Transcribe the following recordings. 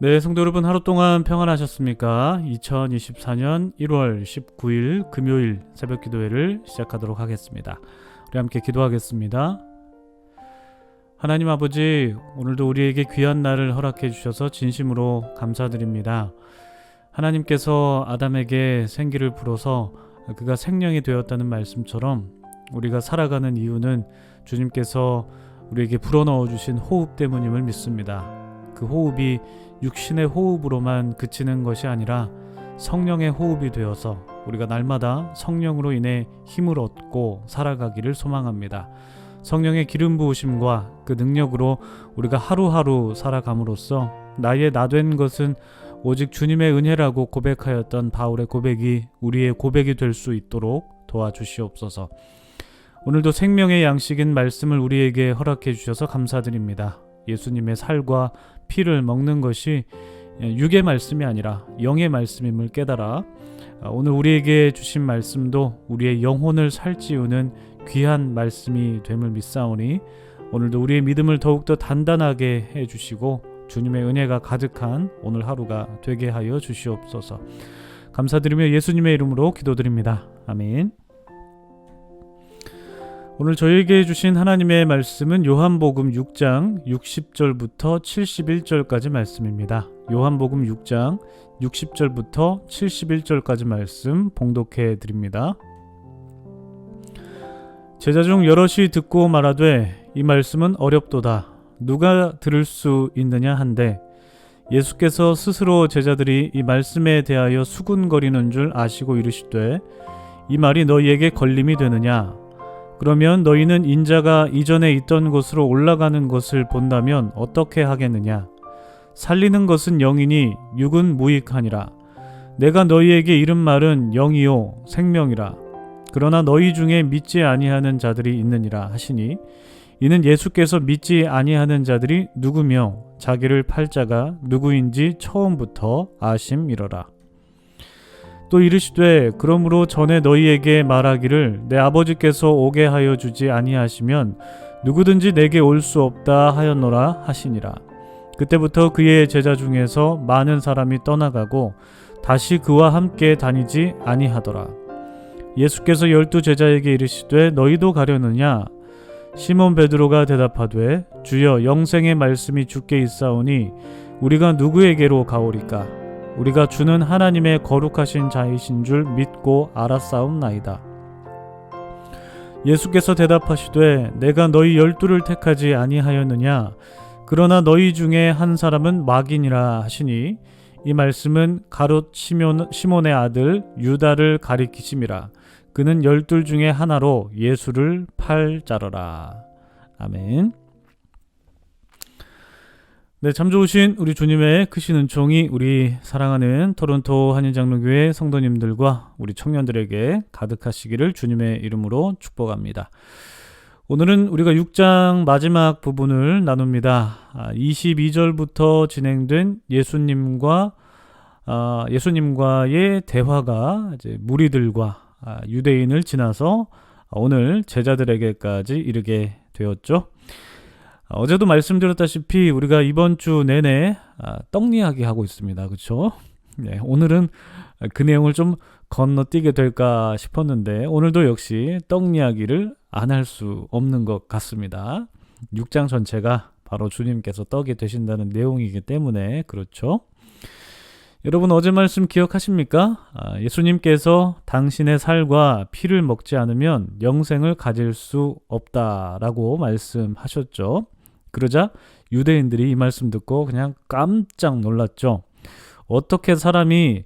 네, 성도 여러분 하루 동안 평안하셨습니까? 2024년 1월 19일 금요일 새벽 기도회를 시작하도록 하겠습니다. 우리 함께 기도하겠습니다. 하나님 아버지, 오늘도 우리에게 귀한 날을 허락해 주셔서 진심으로 감사드립니다. 하나님께서 아담에게 생기를 불어서 그가 생명이 되었다는 말씀처럼 우리가 살아가는 이유는 주님께서 우리에게 불어넣어 주신 호흡 때문임을 믿습니다. 그 호흡이 육신의 호흡으로만 그치는 것이 아니라 성령의 호흡이 되어서 우리가 날마다 성령으로 인해 힘을 얻고 살아가기를 소망합니다. 성령의 기름 부으심과 그 능력으로 우리가 하루하루 살아감으로써 나의 나된 것은 오직 주님의 은혜라고 고백하였던 바울의 고백이 우리의 고백이 될 수 있도록 도와주시옵소서. 오늘도 생명의 양식인 말씀을 우리에게 허락해 주셔서 감사드립니다. 예수님의 살과 피를 먹는 것이 육의 말씀이 아니라 영의 말씀임을 깨달아 오늘 우리에게 주신 말씀도 우리의 영혼을 살찌우는 귀한 말씀이 됨을 믿사오니 오늘도 우리의 믿음을 더욱더 단단하게 해주시고 주님의 은혜가 가득한 오늘 하루가 되게 하여 주시옵소서. 감사드리며 예수님의 이름으로 기도드립니다. 아멘. 오늘 저희에게 주신 하나님의 말씀은 요한복음 6장 60절부터 71절까지 말씀입니다. 요한복음 6장 60절부터 71절까지 말씀 봉독해 드립니다. 제자 중 여럿이 듣고 말하되 이 말씀은 어렵도다. 누가 들을 수 있느냐 한데 예수께서 스스로 제자들이 이 말씀에 대하여 수군거리는 줄 아시고 이르시되 이 말이 너희에게 걸림이 되느냐? 그러면 너희는 인자가 이전에 있던 곳으로 올라가는 것을 본다면 어떻게 하겠느냐? 살리는 것은 영이니 육은 무익하니라. 내가 너희에게 이른 말은 영이요 생명이라. 그러나 너희 중에 믿지 아니하는 자들이 있느니라 하시니 이는 예수께서 믿지 아니하는 자들이 누구며 자기를 팔 자가 누구인지 처음부터 아심이러라. 또 이르시되 그러므로 전에 너희에게 말하기를 내 아버지께서 오게 하여 주지 아니하시면 누구든지 내게 올 수 없다 하였노라 하시니라. 그때부터 그의 제자 중에서 많은 사람이 떠나가고 다시 그와 함께 다니지 아니하더라. 예수께서 12 제자에게 이르시되 너희도 가려느냐? 시몬 베드로가 대답하되 주여 영생의 말씀이 주께 있사오니 우리가 누구에게로 가오리까? 우리가 주는 하나님의 거룩하신 자이신 줄 믿고 알았사옵나이다. 예수께서 대답하시되 내가 너희 12를 택하지 아니하였느냐? 그러나 너희 중에 한 사람은 마귀니라 하시니 이 말씀은 가롯 시몬의 아들 유다를 가리키심이라. 그는 12 중에 하나로 예수를 팔 자러라. 아멘. 네, 참 좋으신 우리 주님의 크신 은총이 우리 사랑하는 토론토 한인장로교회 성도님들과 우리 청년들에게 가득하시기를 주님의 이름으로 축복합니다. 오늘은 우리가 6장 마지막 부분을 나눕니다. 22절부터 진행된 예수님과의 대화가 이제 무리들과 유대인을 지나서 오늘 제자들에게까지 이르게 되었죠. 어제도 말씀드렸다시피 우리가 이번 주 내내 떡 이야기 하고 있습니다. 그렇죠? 네, 오늘은 그 내용을 좀 건너뛰게 될까 싶었는데 오늘도 역시 떡 이야기를 안 할 수 없는 것 같습니다. 6장 전체가 바로 주님께서 떡이 되신다는 내용이기 때문에 그렇죠. 여러분 어제 말씀 기억하십니까? 예수님께서 당신의 살과 피를 먹지 않으면 영생을 가질 수 없다라고 말씀하셨죠. 그러자 유대인들이 이 말씀 듣고 그냥 깜짝 놀랐죠. 어떻게 사람이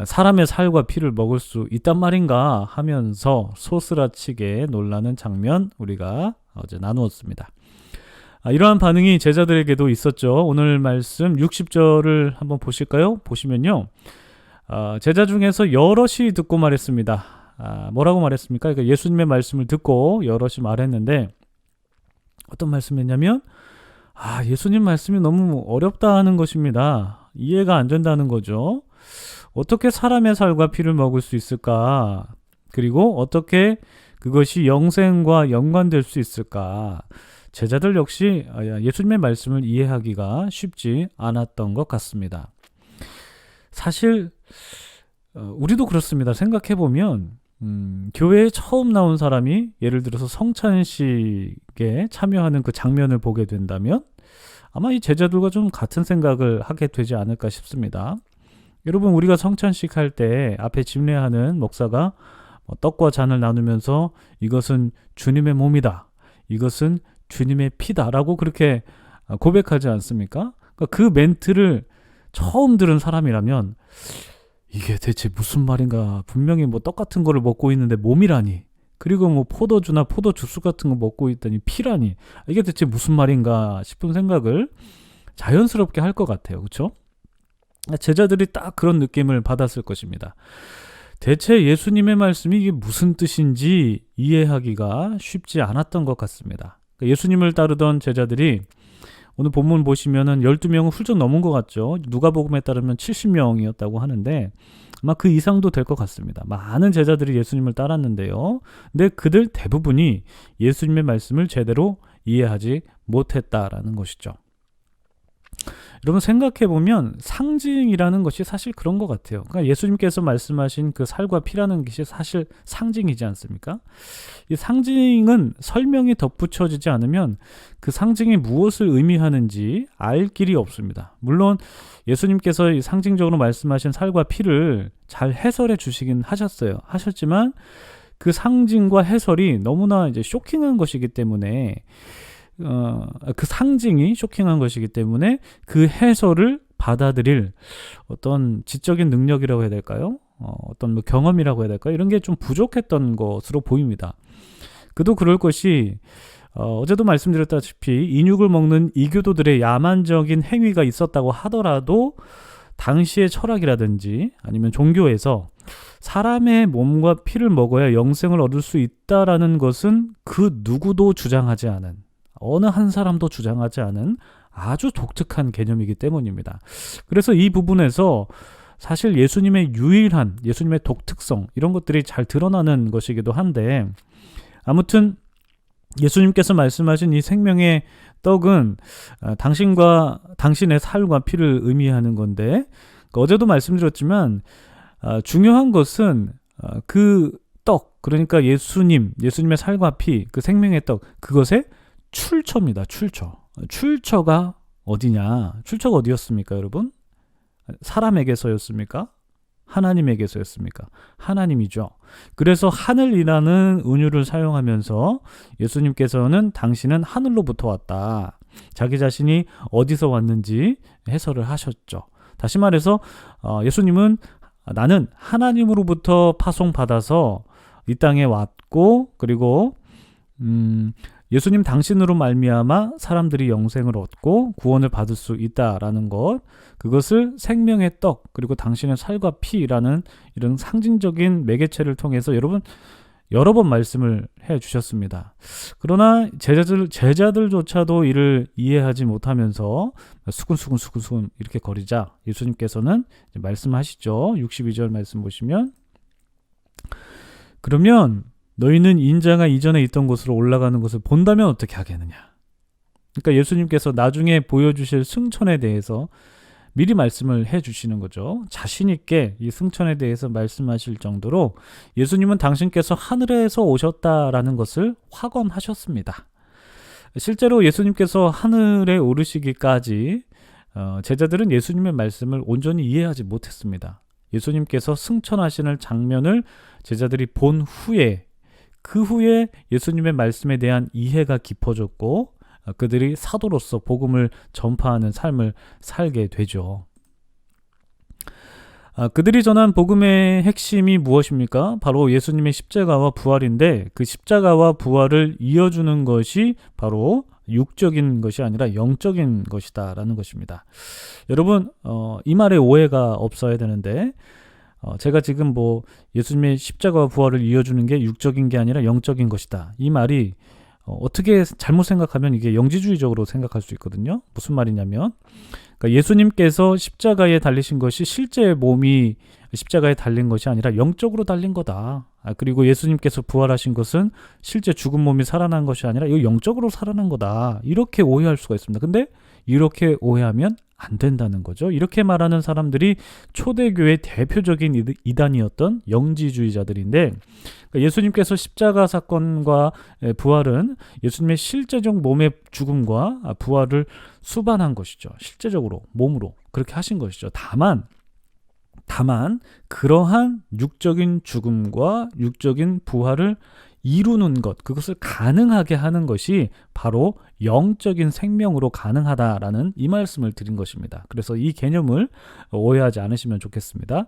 사람의 살과 피를 먹을 수 있단 말인가 하면서 소스라치게 놀라는 장면 우리가 어제 나누었습니다. 이러한 반응이 제자들에게도 있었죠. 오늘 말씀 60절을 한번 보실까요? 보시면요. 제자 중에서 여럿이 듣고 말했습니다. 뭐라고 말했습니까? 그러니까 예수님의 말씀을 듣고 여럿이 말했는데 어떤 말씀이었냐면 예수님 말씀이 너무 어렵다 하는 것입니다. 이해가 안 된다는 거죠. 어떻게 사람의 살과 피를 먹을 수 있을까? 그리고 어떻게 그것이 영생과 연관될 수 있을까? 제자들 역시 예수님의 말씀을 이해하기가 쉽지 않았던 것 같습니다. 사실 우리도 그렇습니다. 생각해보면 교회에 처음 나온 사람이 예를 들어서 성찬식에 참여하는 그 장면을 보게 된다면 아마 이 제자들과 좀 같은 생각을 하게 되지 않을까 싶습니다. 여러분, 우리가 성찬식 할 때 앞에 집례하는 목사가 떡과 잔을 나누면서 이것은 주님의 몸이다, 이것은 주님의 피다 라고 그렇게 고백하지 않습니까? 그러니까 그 멘트를 처음 들은 사람이라면 이게 대체 무슨 말인가, 분명히 뭐 떡 같은 거를 먹고 있는데 몸이라니, 그리고 뭐 포도주나 포도주스 같은 거 먹고 있더니 피라니, 이게 대체 무슨 말인가 싶은 생각을 자연스럽게 할 것 같아요. 그렇죠? 제자들이 딱 그런 느낌을 받았을 것입니다. 대체 예수님의 말씀이 이게 무슨 뜻인지 이해하기가 쉽지 않았던 것 같습니다. 예수님을 따르던 제자들이 오늘 본문 보시면은 12명은 훌쩍 넘은 것 같죠. 누가복음에 따르면 70명이었다고 하는데 아마 그 이상도 될 것 같습니다. 많은 제자들이 예수님을 따랐는데요. 근데 그들 대부분이 예수님의 말씀을 제대로 이해하지 못했다라는 것이죠. 여러분, 생각해보면 상징이라는 것이 사실 그런 것 같아요. 그러니까 예수님께서 말씀하신 그 살과 피라는 것이 사실 상징이지 않습니까? 이 상징은 설명이 덧붙여지지 않으면 그 상징이 무엇을 의미하는지 알 길이 없습니다. 물론 예수님께서 이 상징적으로 말씀하신 살과 피를 잘 해설해 주시긴 하셨지만 그 상징과 해설이 너무나 이제 쇼킹한 것이기 때문에 그 상징이 쇼킹한 것이기 때문에 그 해설을 받아들일 어떤 지적인 능력이라고 해야 될까요? 어떤 뭐 경험이라고 해야 될까요? 이런 게 좀 부족했던 것으로 보입니다. 그도 그럴 것이 어제도 말씀드렸다시피 인육을 먹는 이교도들의 야만적인 행위가 있었다고 하더라도 당시의 철학이라든지 아니면 종교에서 사람의 몸과 피를 먹어야 영생을 얻을 수 있다라는 것은 그 누구도 주장하지 않은, 어느 한 사람도 주장하지 않은 아주 독특한 개념이기 때문입니다. 그래서 이 부분에서 사실 예수님의 유일한, 예수님의 독특성, 이런 것들이 잘 드러나는 것이기도 한데, 아무튼 예수님께서 말씀하신 이 생명의 떡은 당신과 당신의 살과 피를 의미하는 건데, 어제도 말씀드렸지만 중요한 것은 그 떡, 그러니까 예수님의 살과 피, 그 생명의 떡, 그것의 출처입니다. 출처가 어디냐? 출처가 어디였습니까, 여러분? 사람에게서였습니까? 하나님에게서였습니까? 하나님이죠. 그래서 하늘이라는 은유를 사용하면서 예수님께서는 당신은 하늘로부터 왔다, 자기 자신이 어디서 왔는지 해설을 하셨죠. 다시 말해서 예수님은 나는 하나님으로부터 파송받아서 이 땅에 왔고, 그리고 예수님 당신으로 말미암아 사람들이 영생을 얻고 구원을 받을 수 있다라는 것, 그것을 생명의 떡, 그리고 당신의 살과 피라는 이런 상징적인 매개체를 통해서 여러 번 말씀을 해 주셨습니다. 그러나 제자들조차도 이를 이해하지 못하면서 수근수근 이렇게 거리자 예수님께서는 말씀하시죠. 62절 말씀 보시면, 그러면 너희는 인자가 이전에 있던 곳으로 올라가는 것을 본다면 어떻게 하겠느냐. 그러니까 예수님께서 나중에 보여주실 승천에 대해서 미리 말씀을 해주시는 거죠. 자신 있게 이 승천에 대해서 말씀하실 정도로 예수님은 당신께서 하늘에서 오셨다라는 것을 확언하셨습니다. 실제로 예수님께서 하늘에 오르시기까지 제자들은 예수님의 말씀을 온전히 이해하지 못했습니다. 예수님께서 승천하시는 장면을 제자들이 본 후에, 그 후에 예수님의 말씀에 대한 이해가 깊어졌고 그들이 사도로서 복음을 전파하는 삶을 살게 되죠. 그들이 전한 복음의 핵심이 무엇입니까? 바로 예수님의 십자가와 부활인데, 그 십자가와 부활을 이어주는 것이 바로 육적인 것이 아니라 영적인 것이다 라는 것입니다. 여러분, 이 말에 오해가 없어야 되는데, 제가 지금 예수님의 십자가와 부활을 이어주는 게 육적인 게 아니라 영적인 것이다, 이 말이 어떻게 잘못 생각하면 이게 영지주의적으로 생각할 수 있거든요. 무슨 말이냐면 그러니까 예수님께서 십자가에 달리신 것이 실제 몸이 십자가에 달린 것이 아니라 영적으로 달린 거다. 그리고 예수님께서 부활하신 것은 실제 죽은 몸이 살아난 것이 아니라 이거 영적으로 살아난 거다. 이렇게 오해할 수가 있습니다. 근데 이렇게 오해하면 안 된다는 거죠. 이렇게 말하는 사람들이 초대교회 대표적인 이단이었던 영지주의자들인데 예수님께서 십자가 사건과 부활은 예수님의 실제적 몸의 죽음과 부활을 수반한 것이죠. 실제적으로 몸으로 그렇게 하신 것이죠. 다만 그러한 육적인 죽음과 육적인 부활을 이루는 것, 그것을 가능하게 하는 것이 바로 영적인 생명으로 가능하다라는 이 말씀을 드린 것입니다. 그래서 이 개념을 오해하지 않으시면 좋겠습니다.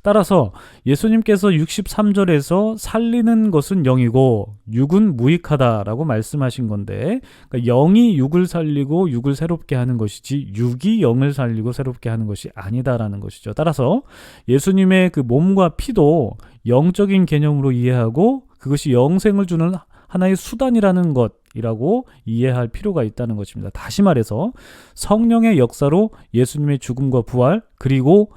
따라서 예수님께서 63절에서 살리는 것은 영이고 육은 무익하다라고 말씀하신 건데, 그러니까 영이 육을 살리고 육을 새롭게 하는 것이지 육이 영을 살리고 새롭게 하는 것이 아니다라는 것이죠. 따라서 예수님의 그 몸과 피도 영적인 개념으로 이해하고 그것이 영생을 주는 하나의 수단이라는 것이라고 이해할 필요가 있다는 것입니다. 다시 말해서 성령의 역사로 예수님의 죽음과 부활 그리고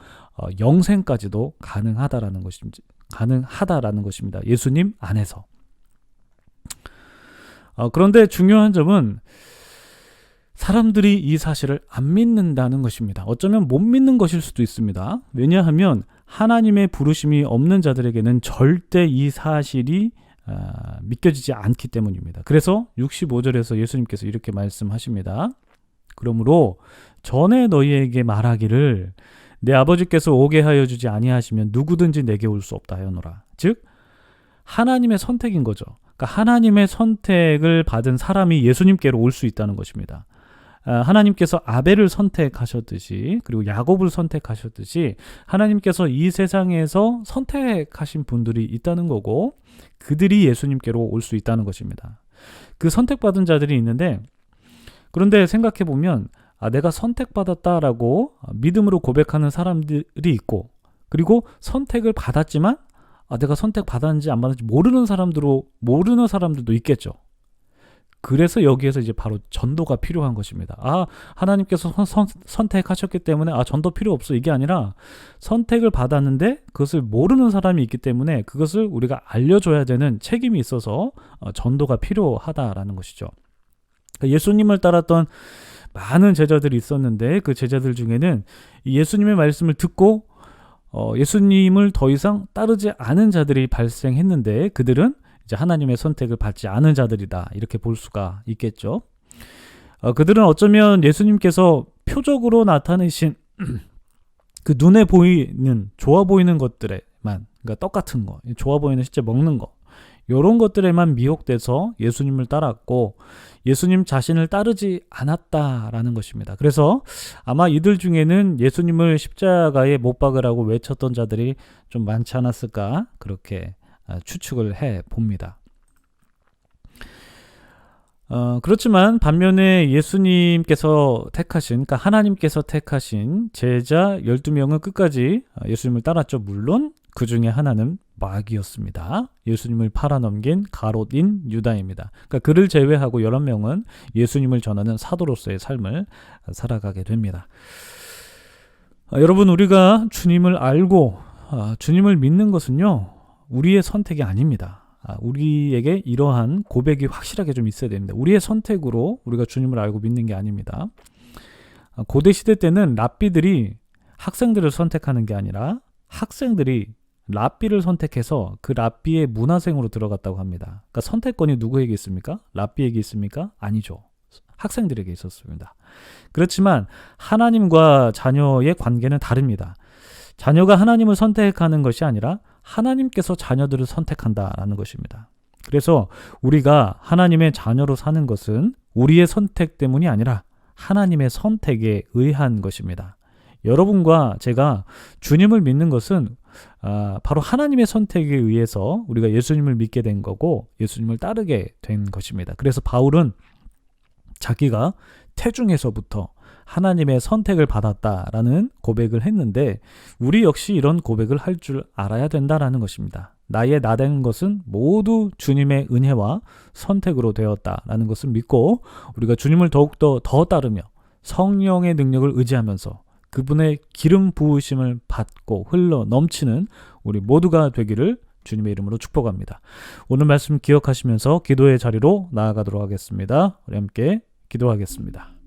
영생까지도 가능하다라는 것입니다. 예수님 안에서. 그런데 중요한 점은 사람들이 이 사실을 안 믿는다는 것입니다. 어쩌면 못 믿는 것일 수도 있습니다. 왜냐하면 하나님의 부르심이 없는 자들에게는 절대 이 사실이 믿겨지지 않기 때문입니다. 그래서 65절에서 예수님께서 이렇게 말씀하십니다. 그러므로 전에 너희에게 말하기를 내 아버지께서 오게 하여 주지 아니하시면 누구든지 내게 올 수 없다 하여노라. 즉 하나님의 선택인 거죠. 그러니까 하나님의 선택을 받은 사람이 예수님께로 올 수 있다는 것입니다. 하나님께서 아벨을 선택하셨듯이 그리고 야곱을 선택하셨듯이 하나님께서 이 세상에서 선택하신 분들이 있다는 거고 그들이 예수님께로 올 수 있다는 것입니다. 그 선택받은 자들이 있는데 그런데 생각해보면 내가 선택받았다라고 믿음으로 고백하는 사람들이 있고 그리고 선택을 받았지만 내가 선택받았는지 안 받았는지 모르는 사람들도 있겠죠. 그래서 여기에서 이제 바로 전도가 필요한 것입니다. 하나님께서 선택하셨기 때문에 전도 필요 없어 이게 아니라 선택을 받았는데 그것을 모르는 사람이 있기 때문에 그것을 우리가 알려줘야 되는 책임이 있어서 전도가 필요하다라는 것이죠. 예수님을 따랐던 많은 제자들이 있었는데 그 제자들 중에는 예수님의 말씀을 듣고 예수님을 더 이상 따르지 않은 자들이 발생했는데 그들은 이제 하나님의 선택을 받지 않은 자들이다 이렇게 볼 수가 있겠죠. 그들은 어쩌면 예수님께서 표적으로 나타내신 그 눈에 보이는 좋아 보이는 것들에만 그러니까 떡 같은 거 좋아 보이는 실제 먹는 거 이런 것들에만 미혹돼서 예수님을 따랐고 예수님 자신을 따르지 않았다라는 것입니다. 그래서 아마 이들 중에는 예수님을 십자가에 못 박으라고 외쳤던 자들이 좀 많지 않았을까 그렇게 추측을 해 봅니다. 그렇지만 반면에 예수님께서 택하신, 그러니까 하나님께서 택하신 제자 12명은 끝까지 예수님을 따랐죠. 물론 그 중에 하나는 마귀였습니다. 예수님을 팔아넘긴 가롯인 유다입니다. 그러니까 그를 제외하고 11명은 예수님을 전하는 사도로서의 삶을 살아가게 됩니다. 여러분 우리가 주님을 알고 주님을 믿는 것은요. 우리의 선택이 아닙니다. 우리에게 이러한 고백이 확실하게 좀 있어야 됩니다. 우리의 선택으로 우리가 주님을 알고 믿는 게 아닙니다. 고대 시대 때는 랍비들이 학생들을 선택하는 게 아니라 학생들이 랍비를 선택해서 그 랍비의 문화생으로 들어갔다고 합니다. 그러니까 선택권이 누구에게 있습니까? 랍비에게 있습니까? 아니죠. 학생들에게 있었습니다. 그렇지만 하나님과 자녀의 관계는 다릅니다. 자녀가 하나님을 선택하는 것이 아니라 하나님께서 자녀들을 선택한다라는 것입니다. 그래서 우리가 하나님의 자녀로 사는 것은 우리의 선택 때문이 아니라 하나님의 선택에 의한 것입니다. 여러분과 제가 주님을 믿는 것은 바로 하나님의 선택에 의해서 우리가 예수님을 믿게 된 거고 예수님을 따르게 된 것입니다. 그래서 바울은 자기가 태중에서부터 하나님의 선택을 받았다라는 고백을 했는데 우리 역시 이런 고백을 할 줄 알아야 된다라는 것입니다. 나의 나된 것은 모두 주님의 은혜와 선택으로 되었다라는 것을 믿고 우리가 주님을 더욱더 더 따르며 성령의 능력을 의지하면서 그분의 기름 부으심을 받고 흘러 넘치는 우리 모두가 되기를 주님의 이름으로 축복합니다. 오늘 말씀 기억하시면서 기도의 자리로 나아가도록 하겠습니다. 우리 함께 기도하겠습니다.